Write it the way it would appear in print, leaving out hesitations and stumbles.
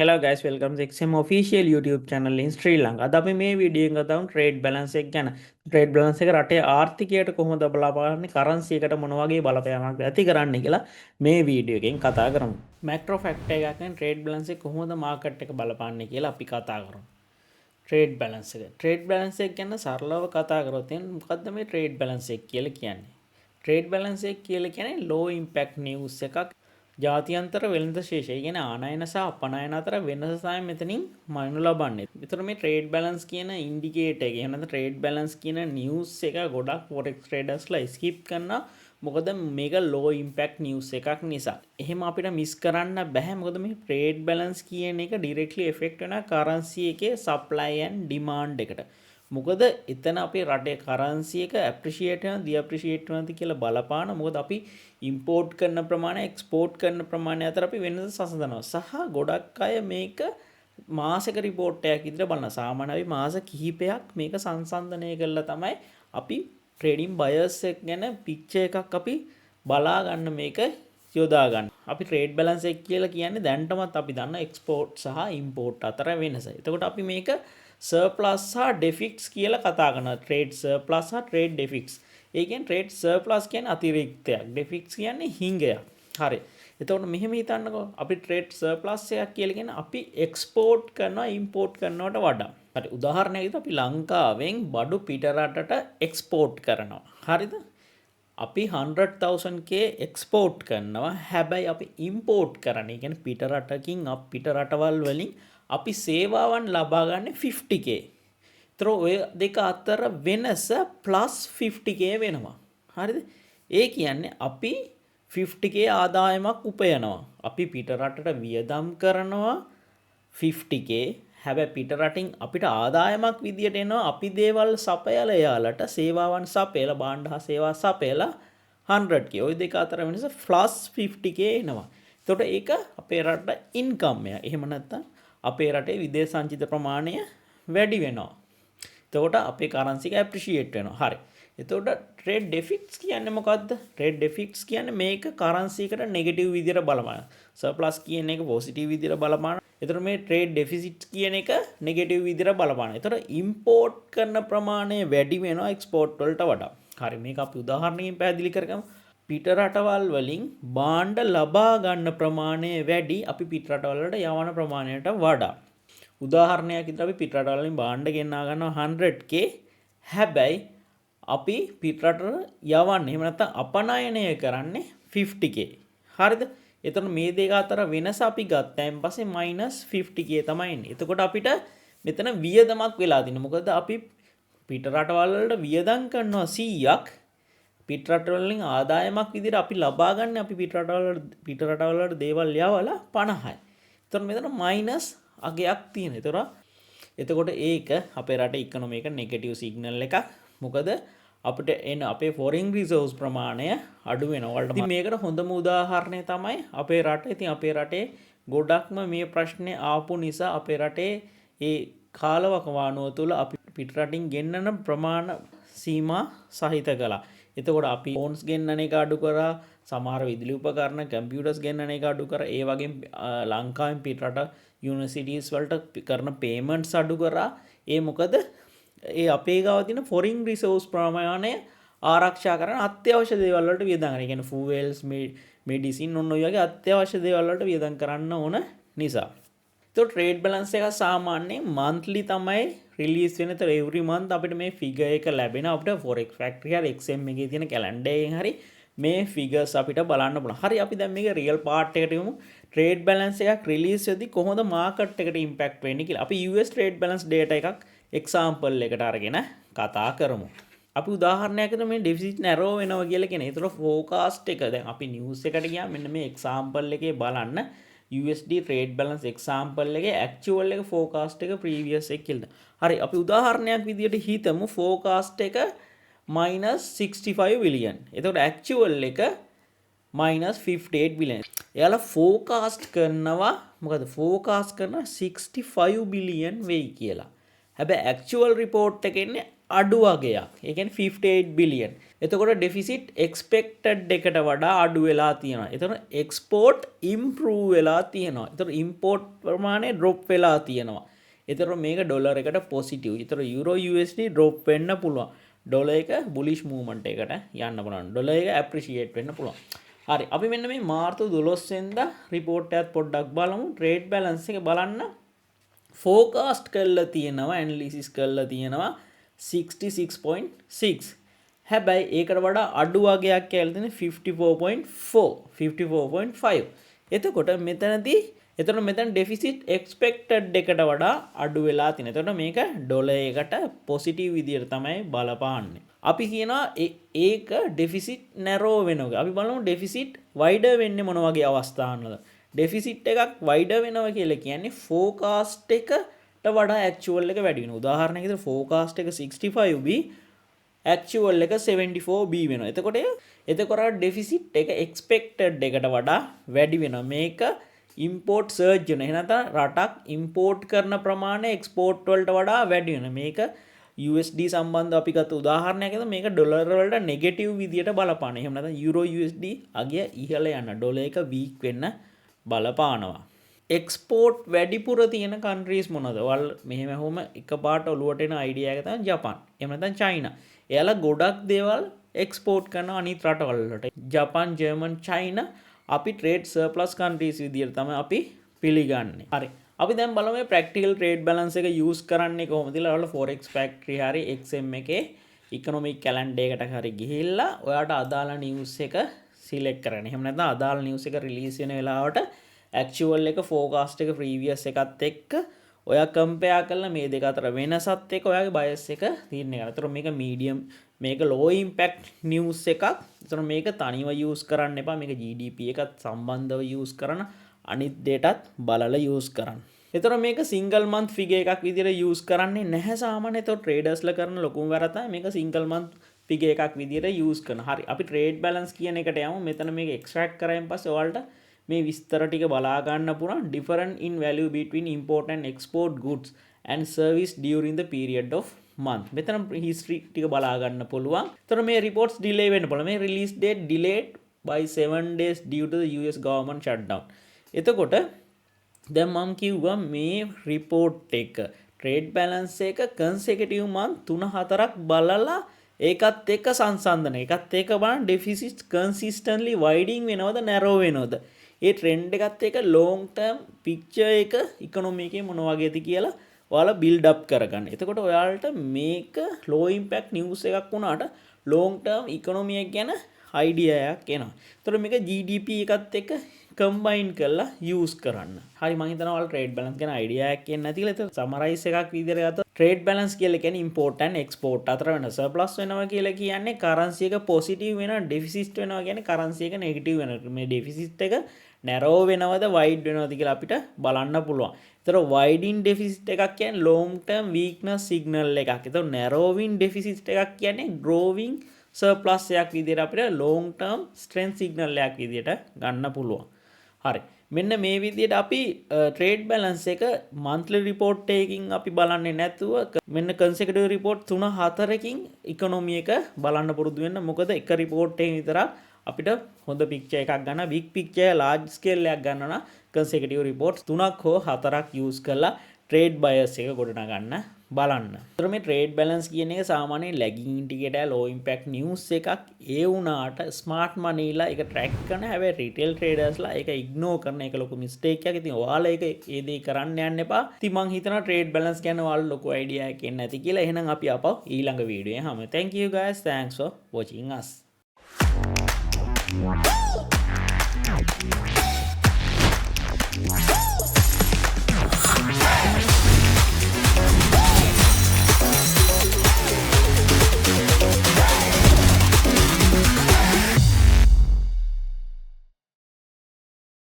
Hello guys, welcome to XM official YouTube channel in Sri Lanka. අද අපි මේ video එකෙන් කතා කරමු trade balance එක ගැන. trade balance එක රටේ ආර්ථිකයට කොහොමද බලපාන්නේ, currency එකට මොන වගේ බලපෑමක්ද ඇති කරන්නේ කියලා මේ වීඩියෝ එකෙන් කතා කරමු. macro factor එකකින් trade balance එක කොහොමද market එක බලපාන්නේ කියලා අපි කතා කරමු. trade balance එක. trade balance එක ගැන සරලව කතා කරොත් මොකද්ද මේ trade balance එක කියලා කියන්නේ? trade balance එක කියලා කියන්නේ low impact news එකක්. ජාත්‍යන්තර වෙළඳ ශේෂය කියන ආනයන සහ අපනයන අතර වෙනස තමයි මෙතනින් මනු ලබන්නේ. විතර මේ ට්‍රේඩ් බැලන්ස් කියන ඉන්ඩිකේටර් එක එහෙනම් ට්‍රේඩ් බැලන්ස් කියන නිවුස් එක ගොඩක් forex traders ලා ස්කිප් කරනවා. මොකද මේක low impact news එකක් නිසා. එහෙම අපිට මිස් කරන්න බෑ. මොකද මේ ට්‍රේඩ් බැලන්ස් කියන එක directly affect වෙන currency එකේ supply and demand එකට. මොකද එතන අපේ රටේ කරන්සි එක ඇප්‍රීෂিয়েට් වෙනවද ඩිඇප්‍රීෂিয়েට් වෙනවද කියලා බලපාන. මොකද අපි ඉම්පෝර්ට් කරන ප්‍රමාණය එක්ස්පෝර්ට් කරන ප්‍රමාණය අතර අපි වෙනස සසඳනවා. සහ ගොඩක් අය මේක මාසික රිපෝට් එකක් විදිහට බලනවා. සාමාන්‍යයෙන් මාස කිහිපයක් මේක සංසන්දනය කරලා තමයි අපි ට්‍රේඩින් බයර්ස් එක ගැන පික්චර් එකක් අපි බලා ගන්න මේක යොදා ගන්න. අපි ට්‍රේඩ් බැලන්ස් එක කියලා කියන්නේ දැනටමත් අපි දන්න එක්ස්පෝර්ට් සහ ඉම්පෝර්ට් අතර වෙනස. එතකොට අපි මේක සර්ප්ලස් සහ ඩෙෆික්ස් කියලා කතා කරනවා. ට්‍රේඩ් සර්ප්ලස් සහ ට්‍රේඩ් ඩෙෆික්ස්. ඒ කියන්නේ ට්‍රේඩ් සර්ප්ලස් කියන්නේ අතිරික්තයක්. ඩෙෆික්ස් කියන්නේ හිඟයක්. හරි. එතකොට මෙහෙම හිතන්නකෝ. අපි ට්‍රේඩ් සර්ප්ලස් එකක් කියලා කියන්නේ අපි එක්ස්පෝර්ට් කරනවා ඉම්පෝර්ට් කරනවට වඩා. හරි. උදාහරණයක් විදිහට අපි ලංකාවෙන් බඩු පිට රටට එක්ස්පෝර්ට් කරනවා. හරිද? අපි 100,000k එක්ස්පෝර්ට් කරනවා. හැබැයි අපි ඉම්පෝර්ට් කරන්නේ කියන්නේ පිට රටකින් පිට රටවල් වලින් අපි සේවාවන් ලබා ගන්න 50k. ඒතර ඔය දෙක අතර වෙනස +50k වෙනවා. හරිද? ඒ කියන්නේ අපි 50k ආදායමක් උපයනවා. අපි පිට රටට වියදම් කරනවා 50k. හැබැයි පිට රටින් අපිට ආදායමක් විදියට එනවා අපි දේවල් සපයලා එයාලට සේවාවන් සපයලා භාණ්ඩ හා සේවා සපයලා 100k. ওই දෙක අතර වෙනස +50k එනවා. එතකොට ඒක අපේ රටට ඉන්කම් එක. එහෙම නැත්නම් අපේ රටේ විදේශ සංචිත ප්‍රමාණය වැඩි වෙනවා. එතකොට අපේ කරන්සි එක ඇප්‍රීෂিয়েට් වෙනවා. හරි. එතකොට ට්‍රේඩ් ඩෙෆික්ස් කියන්නේ මොකද්ද? ට්‍රේඩ් ඩෙෆික්ස් කියන්නේ මේක කරන්සි එකට නෙගටිව් විදියට බලපාන. සර්ප්ලස් කියන එක පොසිටිව් විදියට බලපාන. එතකොට මේ ට්‍රේඩ් ඩෙෆිසිට් කියන එක නෙගටිව් විදියට බලපාන. එතකොට ඉම්පෝර්ට් කරන ප්‍රමාණය වැඩි වෙනවා එක්ස්පෝර්ට් වලට වඩා. හරි. මේක අපි උදාහරණයකින් පැහැදිලි කරගමු. පිට රටවල් වලින් භාණ්ඩ ලබා ගන්න ප්‍රමාණය වැඩි අපි පිට රටවල් වලට යවන ප්‍රමාණයට වඩා. උදාහරණයක් විදිහට අපි පිට රටවල් වලින් භාණ්ඩ ගෙන්නා ගන්නවා 100k. හැබැයි අපි පිට රටට යවන්නේ එහෙම නැත්නම් අපනයනය කරන්නේ 50k. හරිද? එතකොට මේ දෙක අතර වෙනස අපි ගත්තාන් පස්සේ -50k තමයි එන්නේ. එතකොට අපිට මෙතන වියදමක් වෙලා තිනවා. මොකද අපි පිට රටවල් වලට වියදම් කරනවා 100ක්. පිට රටවල් වලින් ආදායමක් විදිහට අපි ලබා ගන්න අපි පිට රටවල් වලට දේවල් යවලා 50යි. එතකොට මෙතන මයිනස් අගයක් තියෙනවා. එතකොට ඒක අපේ රටේ ඉකොනොමි එක නෙගටිව් සිග්නල් එකක්. මොකද අපිට එන අපේ ෆොරින් රිසර්ව්ස් ප්‍රමාණය අඩු වෙනවා. ඉතින් මේකට හොඳම උදාහරණය තමයි අපේ රට. ඉතින් අපේ රටේ ගොඩක්ම මේ ප්‍රශ්නේ ආපු නිසා අපේ රටේ ඒ කාලවකවානුව තුළ අපි පිට රටින් ගෙන්නන ප්‍රමාණ සීමා සහිත කළා. එතකොට අපි ෆෝන්ස් ගෙන්නන එක අඩු කරා, සමහර විදුලි උපකරණ කම්පියුටර්ස් ගෙන්නන එක අඩු කරා. ඒ වගේම ලංකාවෙන් පිටරට යුනිවර්සිටිස් වලට කරන පේමන්ට්ස් අඩු කරා. ඒ මොකද ඒ අපේ ගාව තියෙන ෆොරින් රිසෝර්ස් ප්‍රමාණය ආරක්ෂා කරන අත්‍යවශ්‍ය දේවල් වලට වියදම් කරනවා. ඒ කියන්නේ ෆුවල්ස්, මෙඩිසින් ඔන්න ඔය වගේ අත්‍යවශ්‍ය දේවල් වලට වියදම් කරන්න ඕන නිසා. તો ට්‍රේඩ් බැලන්ස් එක සාමාන්‍යයෙන් monthly තමයි රිලීස් වෙන. ඒතර every month අපිට මේ ෆිගර් එක ලැබෙන අපිට forex factory හරි XM එකේ තියෙන කැලෙන්ඩර් එකෙන් හරි මේ ෆිගර්ස් අපිට බලන්න පුළුවන්. හරි අපි දැන් මේක රියල් පාර්ට් එකට යමු. ට්‍රේඩ් බැලන්ස් එකක් රිලීස් වෙද්දී කොහොමද මාකට් එකට ඉම්පැක්ට් වෙන්නේ කියලා. අපි US ට්‍රේඩ් බැලන්ස් data එකක් එක්සාම්පල් එකට අරගෙන කතා කරමු. අපි උදාහරණයකට මේ ඩෙෆිසිට් නැරෝ වෙනවා කියලා කියන. ඒතර ෆෝකාස්ට් එක දැන් අපි නිවුස් එකට ගියාම මෙන්න මේ එක්සාම්පල් එකේ බලන්න USD trade balance example එකේ actual එක forecast එක previous එක කියලා. හරි අපි උදාහරණයක් විදියට හිතමු forecast එක -65 billion. එතකොට actual එක -58 billion. එයාලා forecast කරනවා මොකද forecast කරන 65 billion වෙයි කියලා. හැබැයි actual report එකේ ඉන්නේ අඩු වගයක්. ඒ කියන්නේ 58 බිලියන්. එතකොට ඩෙෆිසිට් එක්ස්පෙක්ටඩ් එකට වඩා අඩු වෙලා තියෙනවා. එතකොට එක්ස්පෝර්ට් ඉම්ප්‍රූව් වෙලා තියෙනවා. එතකොට ඉම්පෝර්ට් ප්‍රමාණය ඩ්‍රොප් වෙලා තියෙනවා. එතකොට මේක ඩොලර් එකට පොසිටිව්. එතකොට යුරෝ USD ඩ්‍රොප් වෙන්න පුළුවන්. ඩොලර් එක බුලිෂ් මූව්මන්ට් එකට යන්න පුළුවන්. ඩොලර් එක ඇප්‍රීෂিয়েට් වෙන්න පුළුවන්. හරි. අපි මෙන්න මේ මාර්තු 12 වෙනිදා රිපෝට් එකත් පොඩ්ඩක් බලමු. ට්‍රේඩ් බැලන්ස් එක බලන්න. ෆෝකාස්ට් කරලා තියෙනවා, ඇනලිසිස් කරලා තියෙනවා 66.6. හැබැයි ඒකට වඩා අඩු වගයක් කියලා තියෙන 54.4, 54.5. එතකොට මෙතන ඩෙෆිසිට් එක්ස්පෙක්ටඩ් එකට වඩා අඩු වෙලා තියෙනවා. එතකොට මේක ඩොලර් එකට පොසිටිව් විදියට තමයි බලපාන්නේ. අපි කියනවා ඒක ඩෙෆිසිට් නැරෝ වෙනවා. අපි බලමු ඩෙෆිසිට් වයිඩර් වෙන්නේ මොන වගේ අවස්ථාවනද? ඩෙෆිසිට් එකක් වයිඩර් වෙනවා කියලා කියන්නේ ෆෝකාස්ට් එකට වඩා ඇක්චුවල් එක වැඩි වෙනවා. උදාහරණයක් විදිහට ෆෝකාස්ට් එක 65B ඇක්චුවල් එක 74B වෙනවා. එතකොට ඩෙෆිසිට් එක එක්ස්පෙක්ටඩ් එකට වඩා වැඩි වෙනවා. මේක ඉම්පෝර්ට් සර්ජ් වෙනවා. එහෙනම් රටක් ඉම්පෝර්ට් කරන ප්‍රමාණය එක්ස්පෝර්ට් වලට වඩා වැඩි වෙනවා. මේක USD සම්බන්ධ අපි ගත්ත උදාහරණයක් එක මේක ඩොලර් වලට නෙගටිව් විදියට බලපාන. එහෙම නැත්නම් යුරෝ USD අගය ඉහළ යන ඩොලර් එක වීක් වෙන්න බලපානවා. එක්ස්පෝර්ට් වැඩිපුර තියෙන කන්ට්‍රීස් මොනවද? වල් මෙහෙම හැම එකපාරට ඔලුවට එන අයිඩියා එක තමයි ජපාන්. එහෙම නැත්නම් චයිනා. එයාලා ගොඩක් දේවල් එක්ස්පෝර්ට් කරන අනිත් රටවල් වලට. ජපාන්, ජර්මන්, චයිනා අපි ට්‍රේඩ් සර්ප්ලස් කන්ට්‍රීස් විදියට තමයි අපි පිළිගන්නේ. හරි. අපි දැන් බලමු මේ ප්‍රැක්ටිකල් ට්‍රේඩ් බැලන්ස් එක යූස් කරන්නේ කොහොමද කියලා. ඔයාලා Forex Factory හරි XM එකේ ඉකොනොමික් කැලෙන්ඩර් එකට හරි ගිහිල්ලා ඔයාට අදාළ නිවුස් එක සිලෙක්ට් කරන්න. එහෙම නැත්නම් අදාළ නිවුස් එක රිලීස් වෙන වෙලාවට ඇක්චුවල් එක ෆෝකාස්ට් එක ප්‍රීවියස් එකත් එක්ක ඔයා කම්පෙයාර් කරලා මේ දෙක අතර වෙනසත් එක්ක ඔයාගේ බයස් එක තීරණය කරන්න. ඒතර මේක මීඩියම්, මේක ලෝ ඉම්පැක්ට් නිවුස් එකක්. ඒතර මේක තනියම යූස් කරන්න එපා. මේක GDP එකත් සම්බන්ධව යූස් කරන අනිත් දෙයටත් බලලා යූස් කරන්න. ඒතර මේක සිංගල් මන්ත් ෆිගර් එකක් විදිහට යූස් කරන්නේ නැහැ සාමාන්‍යයෙන්. ඒතර ට්‍රේඩර්ස්ලා කරන ලොකුම වැරද්ද තමයි මේක සිංගල් මන්ත් ෆිගර් එකක් විදිහට යූස් කරන. හරි. අපි ට්‍රේඩ් බැලන්ස් කියන එකට යමු. මෙතන මේක එක්ස්ට්‍රැක්ට් කරායින් පස්සේ ඔයාලට මේ විස්තර ටික බලා ගන්න පුළුවන්. different in value between import and export goods and service during the period of month. මෙතන history ටික බලා ගන්න පුළුවන්. එතකොට මේ reports delay වෙන්න පුළුවන්. මේ release date delayed by 7 days due to the US government shutdown. එතකොට දැන් මම කිව්වා මේ report එක trade balance එක consecutive month 3-4ක් බලලා ඒකත් එක්ක සංසන්දන. ඒකත් එක්ක බලන්න deficit consistently widening වෙනවද narrow වෙනවද? ඒ ට්‍රෙන්ඩ් එකත් එක්ක long term picture එක economy එකේ මොන වගේද කියලා ඔයාලා build up කරගන්න. එතකොට ඔයාලට මේක low impact news එකක් වුණාට long term economy එක ගැන idea එකක් එනවා. එතකොට මේක GDP එකත් එක්ක combine කරලා use කරන්න. හරි, මම හිතනවා ඔයාලා trade balance ගැන idea එකක් එන්නේ නැති කියලා. ඒක summarize එකක් විදිහට ගත්තොත් trade balance කියලා කියන්නේ import and export අතර වෙන surplus වෙනවා කියලා කියන්නේ currency එක positive වෙනවා, deficit වෙනවා කියන්නේ currency එක negative වෙනවා. මේ deficit එක narrow වෙනවද wide වෙනවද කියලා අපිට බලන්න පුළුවන්. ඒතර widening deficit එකක් කියන්නේ long term weakness signal එකක්. ඒතර narrowing deficit එකක් කියන්නේ growing surplus එකක් විදිහට අපිට long term strength signal එකක් විදිහට ගන්න පුළුවන්. හරි. මෙන්න මේ විදිහට අපි trade balance එක monthly report එකකින් අපි බලන්නේ නැතුව මෙන්න consecutive report 3-4කින් economy එක බලන්න පුරුදු වෙන්න. මොකද එක report එකකින් විතරක් අපිට හොඳ picture එකක් ගන්න, big picture large scale එකක් ගන්න නම් consecutive reports 3ක් හෝ 4ක් use කරලා trade bias එක ගොඩනගන්න බලන්න. ඒතර මේ trade balance කියන එක සාමාන්‍යයෙන් lagging indicator, low impact news එකක්. ඒ වුණාට smart money ලා ඒක track කරන හැබැයි retail traders ලා ඒක ignore කරන එක ලොකු mistake එකක්. ඉතින් ඔයාලා ඒක ඒ දේ කරන්න යන්න එපා. ඉතින් මං හිතනවා trade balance ගැන ඔයාලා ලොකු idea එකක් එන්නේ නැති කියලා. එහෙනම් අපි ආපහු ඊළඟ වීඩියෝ එකේ හමු. Thank you guys. Thanks for watching us.